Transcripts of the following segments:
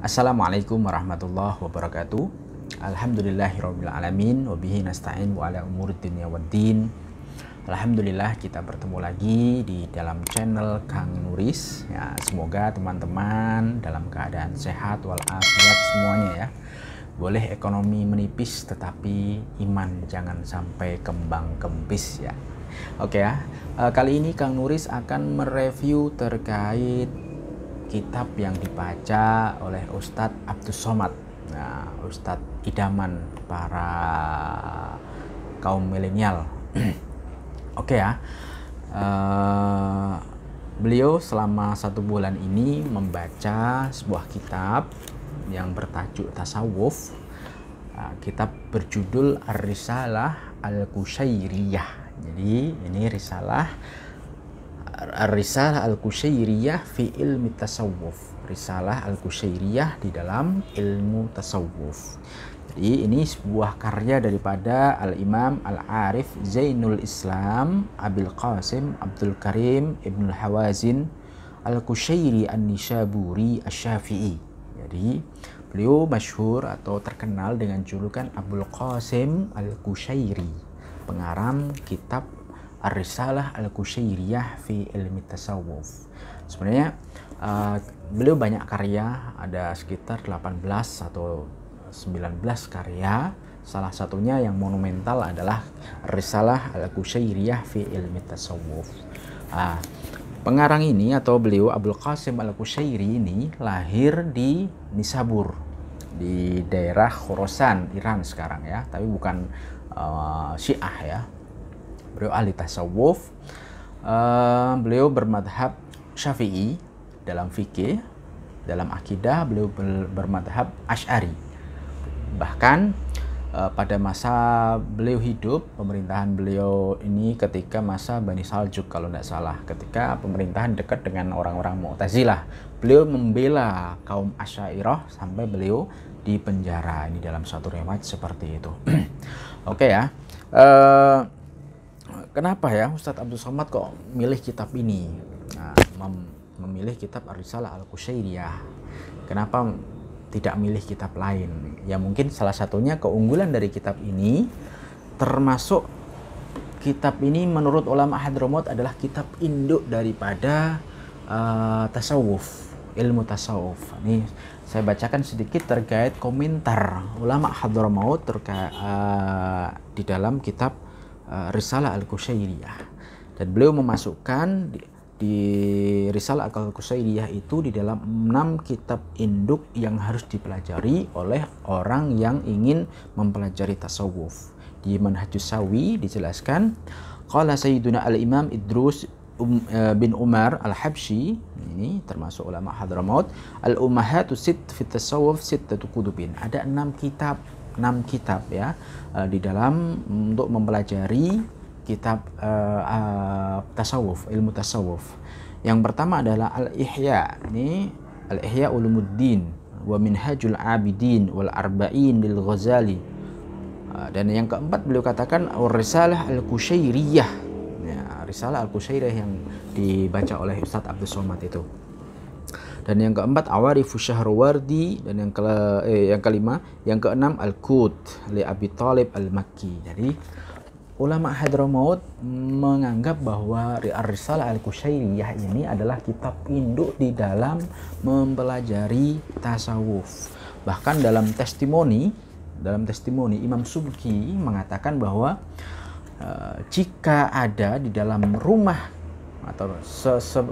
Assalamualaikum warahmatullahi wabarakatuh. Alhamdulillahirabbil alamin wa bihi nasta'in wa ala umuri dunya waddin. Alhamdulillah kita bertemu lagi di dalam channel Kang Nuris. Ya, semoga teman-teman dalam keadaan sehat walafiat semuanya ya. Boleh ekonomi menipis tetapi iman jangan sampai kembang kempis ya. Oke ya. Kali ini Kang Nuris akan mereview terkait kitab yang dibaca oleh Ustadz Abdus Somad. Nah, Ustadz idaman para kaum milenial. Oke ya. Beliau selama 1 bulan ini membaca sebuah kitab yang bertajuk Tasawuf. Kitab berjudul Ar-Risalah Al-Qusyairiyah. Jadi ini Risalah Al-Qusyairiyah fi ilmi tasawuf. Risalah Al-Qusyairiyah di dalam ilmu tasawuf. Jadi ini sebuah karya daripada Al-Imam Al-Arif Zainul Islam Abil Qasim Abdul Karim Ibnul Hawazin Al-Qusyairi An-Nishaburi Asy-Syafi'i. Jadi beliau masyhur atau terkenal dengan julukan Abul Qasim Al-Qusyairi, pengarang kitab Ar-Risalah Al-Qusyairiyah fi ilmi tasawuf. Sebenarnya beliau banyak karya, ada sekitar 18 atau 19 karya. Salah satunya yang monumental adalah Risalah Al-Qusyairiyah fi ilmi tasawuf. Pengarang ini atau beliau Abul Qasim Al-Qusyairi ini lahir di Nisabur, di daerah Khorasan, Iran sekarang ya, tapi bukan Syiah ya. Beliau ahli tasawuf. Beliau bermadhab Syafi'i dalam fikih, dalam akidah beliau bermadhab Asy'ari. Bahkan pada masa beliau hidup, pemerintahan beliau ini ketika masa Bani Saljuk kalau tidak salah, ketika pemerintahan dekat dengan orang-orang Mu'tazilah, beliau membela kaum Asy'ariyah sampai beliau di penjara. Ini dalam satu riwayat seperti itu. Oke ya. Kenapa ya Ustadz Abdus Somad kok milih kitab ini? Memilih kitab Ar-Risalah Al-Qusyairiyah. Kenapa tidak milih kitab lain? Ya mungkin salah satunya keunggulan dari kitab ini, termasuk kitab ini menurut ulama Hadramaut adalah kitab induk daripada tasawuf, ilmu tasawuf. Ini saya bacakan sedikit terkait komentar ulama Hadramaut terkait di dalam kitab Risalah Al-Qusyairiyah. Dan beliau memasukkan di Risalah Al-Qusyairiyah itu di dalam 6 kitab induk yang harus dipelajari oleh orang yang ingin mempelajari tasawuf. Di Manhajus Sawi dijelaskan, qala Sayyiduna Al-Imam Idrus bin Umar Al-Habsyi, ini termasuk ulama Hadramaut, al-ummahatu sit fit tasawuf sittatu kutubin. Ada 6 kitab ya di dalam untuk mempelajari kitab tasawuf, ilmu tasawuf. Yang pertama adalah Al-Ihya. Ini Al-Ihya Ulumuddin wa Minhajul Abidin wal Arba'in lil Ghazali. Dan yang keempat beliau katakan Risalah Al-Qusyairiyah. Ya, Risalah Al-Qusyairiyah yang dibaca oleh Ustadz Abdus Somad itu. Dan yang keempat Awarifus Syahrawardi, dan yang kelima, yang keenam Al-Qut li Abi Thalib Al-Makki. Jadi ulama Hadramaut menganggap bahwa Ar-Risalah Al-Qusyairiyah ini adalah kitab induk di dalam mempelajari tasawuf. Bahkan dalam testimoni Imam Subki mengatakan bahwa jika ada di dalam rumah atau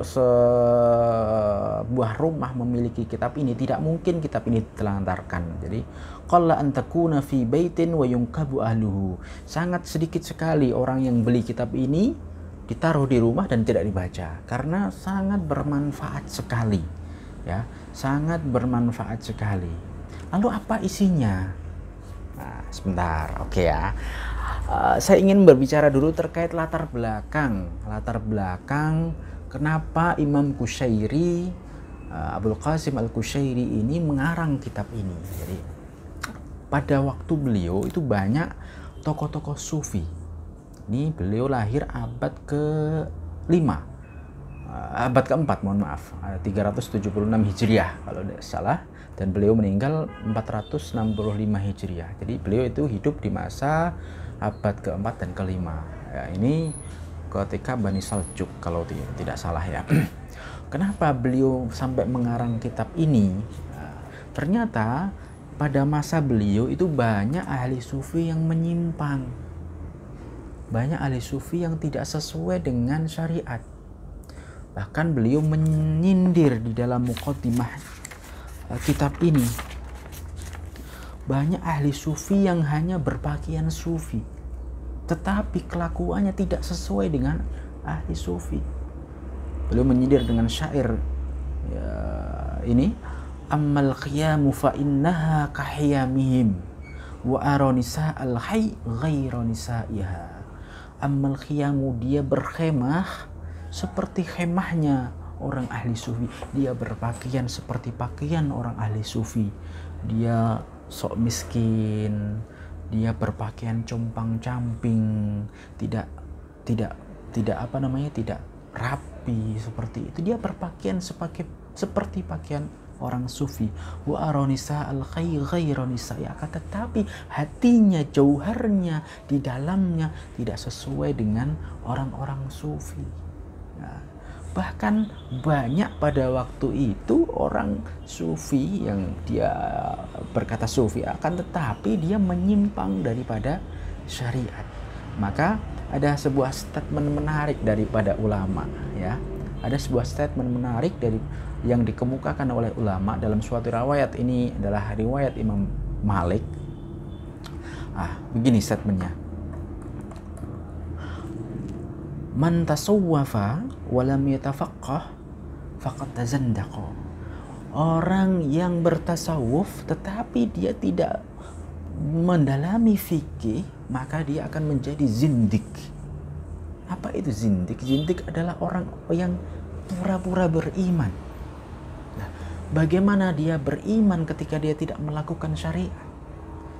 sebuah rumah memiliki kitab ini, tidak mungkin kitab ini ditelantarkan. Jadi qalla an takuna fi baitin wa yunkabu ahluhu. Sangat sedikit sekali orang yang beli kitab ini ditaruh di rumah dan tidak dibaca, karena sangat bermanfaat sekali. Ya, sangat bermanfaat sekali. Lalu apa isinya? Nah, sebentar. Oke ya. Saya ingin berbicara dulu terkait latar belakang kenapa Imam Qusyairi, Abul Qasim Al-Qusyairi ini mengarang kitab ini. Jadi pada waktu beliau itu banyak tokoh-tokoh sufi. Ini beliau lahir abad ke-5 abad keempat, mohon maaf, 376 Hijriah kalau tidak salah, dan beliau meninggal 465 Hijriah. Jadi beliau itu hidup di masa abad keempat dan kelima. Ya, ini ketika Bani Saljuk kalau tidak salah ya. Kenapa beliau sampai mengarang kitab ini? Nah, ternyata pada masa beliau itu banyak ahli sufi yang menyimpang. Banyak ahli sufi yang tidak sesuai dengan syariat. Bahkan beliau menyindir di dalam muqaddimah kitab ini. Banyak ahli sufi yang hanya berpakaian sufi, tetapi kelakuannya tidak sesuai dengan ahli sufi. Beliau menyindir dengan syair ya, ini, ammal qiyamu fa innaha kahiyamihim wa aronisa al hayy ghairu nisaiha. Ammal qiyamu, dia berkhemah seperti khemahnya orang ahli sufi. Dia berpakaian seperti pakaian orang ahli sufi. Dia sok miskin, dia berpakaian compang-camping, tidak apa namanya, tidak rapi seperti itu. Dia berpakaian seperti pakaian orang sufi. Wa aronisa al khair ghaironisa, ya, tetapi hatinya, jauharnya, di dalamnya tidak sesuai dengan orang-orang sufi. Nah, bahkan banyak pada waktu itu orang sufi yang dia berkata sufi, akan tetapi dia menyimpang daripada syariat. Maka ada sebuah statement menarik daripada ulama, ya. Ada sebuah statement menarik dari yang dikemukakan oleh ulama dalam suatu riwayat. Ini adalah riwayat Imam Malik. Begini statementnya. Man tasawwafa wa lam yatafaqqah faqad tazandaqa. Orang yang bertasawuf tetapi dia tidak mendalami fikih, maka dia akan menjadi zindik. Apa itu zindik? Zindik adalah orang yang pura-pura beriman. Nah, bagaimana dia beriman ketika dia tidak melakukan syariat?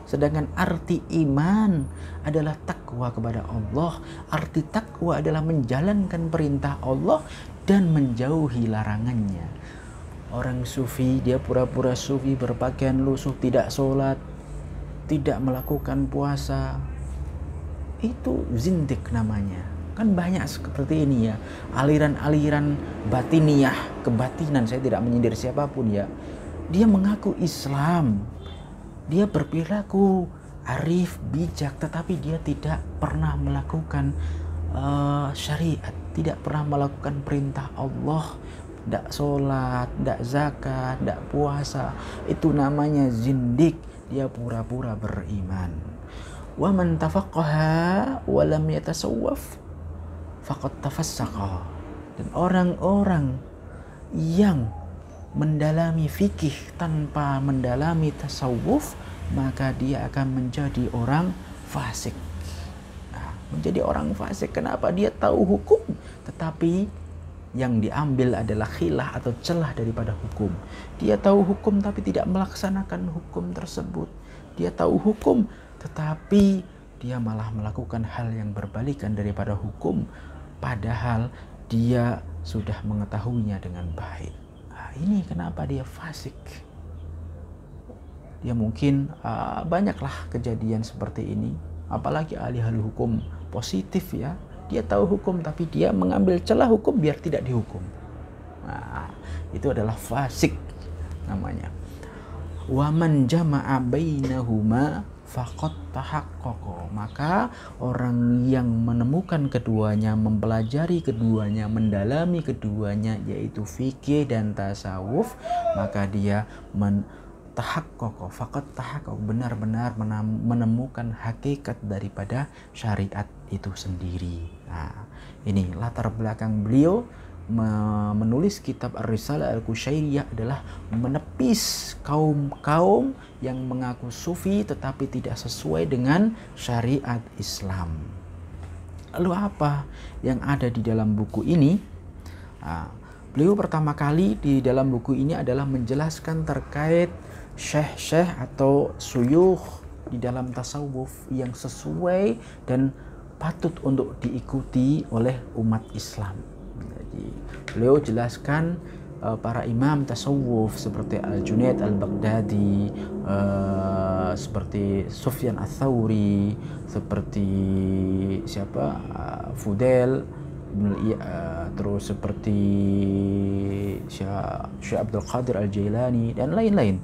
Sedangkan arti iman adalah takwa kepada Allah. Arti takwa adalah menjalankan perintah Allah dan menjauhi larangannya. Orang sufi, dia pura-pura sufi, berpakaian lusuh, tidak sholat, tidak melakukan puasa. Itu zindik namanya. Kan banyak seperti ini ya. Aliran-aliran batiniyah, kebatinan. Saya tidak menyindir siapapun ya. Dia mengaku Islam, dia berperilaku arif, bijak, tetapi dia tidak pernah melakukan syariat, tidak pernah melakukan perintah Allah, tidak sholat, tidak zakat, tidak puasa. Itu namanya zindik, dia pura-pura beriman. Wa man tafaqqaha wa lam yatasawwaf faqad tafassaqa. Dan orang-orang yang mendalami fikih tanpa mendalami tasawuf, maka dia akan menjadi orang fasik. Nah, menjadi orang fasik. Kenapa? Dia tahu hukum, tetapi yang diambil adalah khilah atau celah daripada hukum. Dia tahu hukum tapi tidak melaksanakan hukum tersebut. Dia tahu hukum tetapi dia malah melakukan hal yang berbalikan daripada hukum, padahal dia sudah mengetahuinya dengan baik. Ini kenapa dia fasik. Dia mungkin banyaklah kejadian seperti ini. Apalagi ahli hukum positif ya. Dia tahu hukum tapi dia mengambil celah hukum biar tidak dihukum. Nah, itu adalah fasik namanya. Wa man jama'a bainahuma faqad tahaqqaqa. Maka orang yang menemukan keduanya, mempelajari keduanya, mendalami keduanya, yaitu fikih dan tasawuf, maka dia tahaqqaqa, faqad tahaqqaqa, benar-benar menemukan hakikat daripada syariat itu sendiri. Nah, ini latar belakang beliau menulis kitab Ar-Risalah Al-Qusyairiyah adalah menepis kaum-kaum yang mengaku sufi tetapi tidak sesuai dengan syariat Islam. Lalu apa yang ada di dalam buku ini? Beliau pertama kali di dalam buku ini adalah menjelaskan terkait syekh-syekh atau suyukh di dalam tasawuf yang sesuai dan patut untuk diikuti oleh umat Islam. Al-Baghdadi. Beliau jelaskan para imam tasawuf seperti Al-Junaid Al-Baghdadi, seperti Sufyan Ats-Tsauri, seperti siapa, Fudail, terus seperti Syekh Abdul Qadir Al-Jailani dan lain-lain.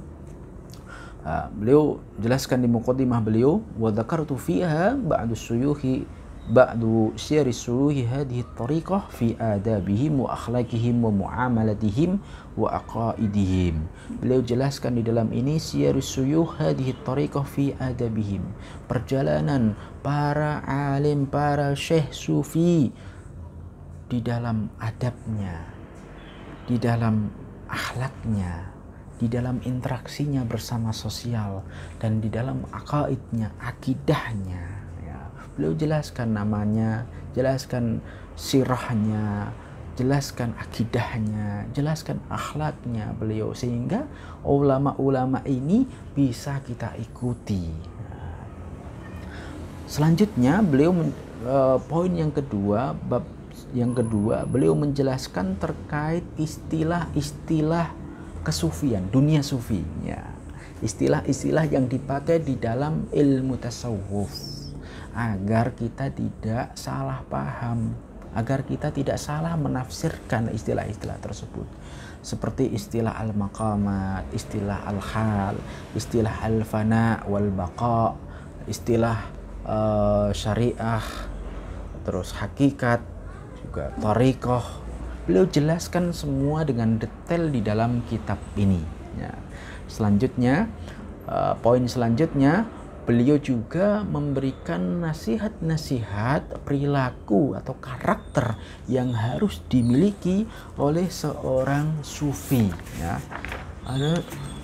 Beliau jelaskan di muqaddimah beliau, wa dzakartu fiha ba'du suyuhi ba'du syiari suyuhi hadhihi tariqah fi adabihim wa akhlaqihim wa muamalatihim wa aqaidihim. Beliau jelaskan di dalam ini syiari suyuh hadhihi tariqah fi adabihim, perjalanan para alim, para syekh sufi di dalam adabnya, di dalam akhlaknya, di dalam interaksinya bersama sosial, dan di dalam akaidnya, akidahnya. Beliau jelaskan namanya, jelaskan sirahnya, jelaskan akidahnya, jelaskan akhlaknya beliau, sehingga ulama-ulama ini bisa kita ikuti. Selanjutnya beliau poin yang kedua, bab yang kedua, beliau menjelaskan terkait istilah-istilah kesufian, dunia sufi, ya. Istilah-istilah yang dipakai di dalam ilmu tasawuf, agar kita tidak salah paham, agar kita tidak salah menafsirkan istilah-istilah tersebut. Seperti istilah al-maqamat, istilah al-hal, istilah al-fana wal-baqa, istilah syariah, terus hakikat, juga thariqah. Beliau jelaskan semua dengan detail di dalam kitab ini, ya. Selanjutnya, poin selanjutnya, beliau juga memberikan nasihat-nasihat perilaku atau karakter yang harus dimiliki oleh seorang sufi, ya.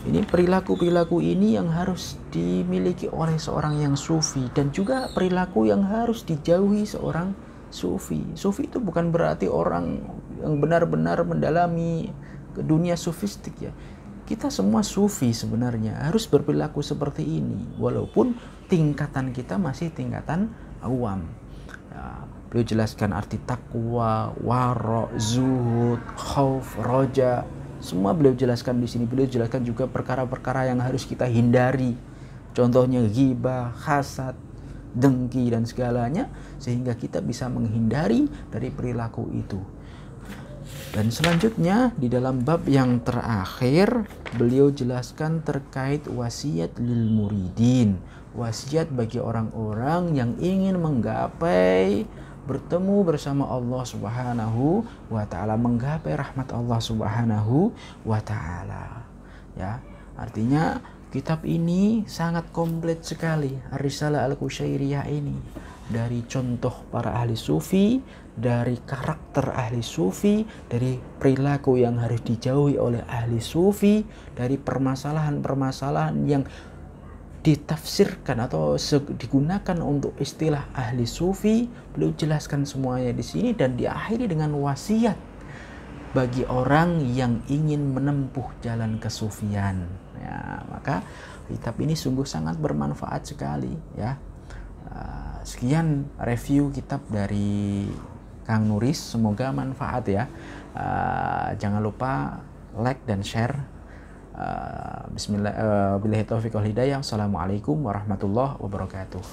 Ini perilaku-perilaku ini yang harus dimiliki oleh seorang yang sufi, dan juga perilaku yang harus dijauhi seorang sufi. Sufi itu bukan berarti orang yang benar-benar mendalami ke dunia sufistik, ya. Kita semua sufi sebenarnya harus berperilaku seperti ini, walaupun tingkatan kita masih tingkatan awam. Ya, beliau jelaskan arti takwa, wara, zuhud, khauf, roja, semua beliau jelaskan di sini. Beliau jelaskan juga perkara-perkara yang harus kita hindari, contohnya ghibah, hasad, dengki dan segalanya, sehingga kita bisa menghindari dari perilaku itu. Dan selanjutnya di dalam bab yang terakhir, beliau jelaskan terkait wasiat lil muridin, wasiat bagi orang-orang yang ingin menggapai bertemu bersama Allah Subhanahu wa taala, menggapai rahmat Allah Subhanahu wa taala, ya. Artinya kitab ini sangat komplit sekali, Ar-Risalah Al-Qusyairiyah ini, dari contoh para ahli sufi, dari karakter ahli sufi, dari perilaku yang harus dijauhi oleh ahli sufi, dari permasalahan-permasalahan yang ditafsirkan atau digunakan untuk istilah ahli sufi. Beliau jelaskan semuanya di sini, dan diakhiri dengan wasiat bagi orang yang ingin menempuh jalan kesufian, ya. Maka kitab ini sungguh sangat bermanfaat sekali, ya. Sekian review kitab dari Kang Nuris, semoga manfaat, ya. Jangan lupa like dan share. Bismillah, billahi taufiq wal hidayah. Assalamualaikum warahmatullahi wabarakatuh.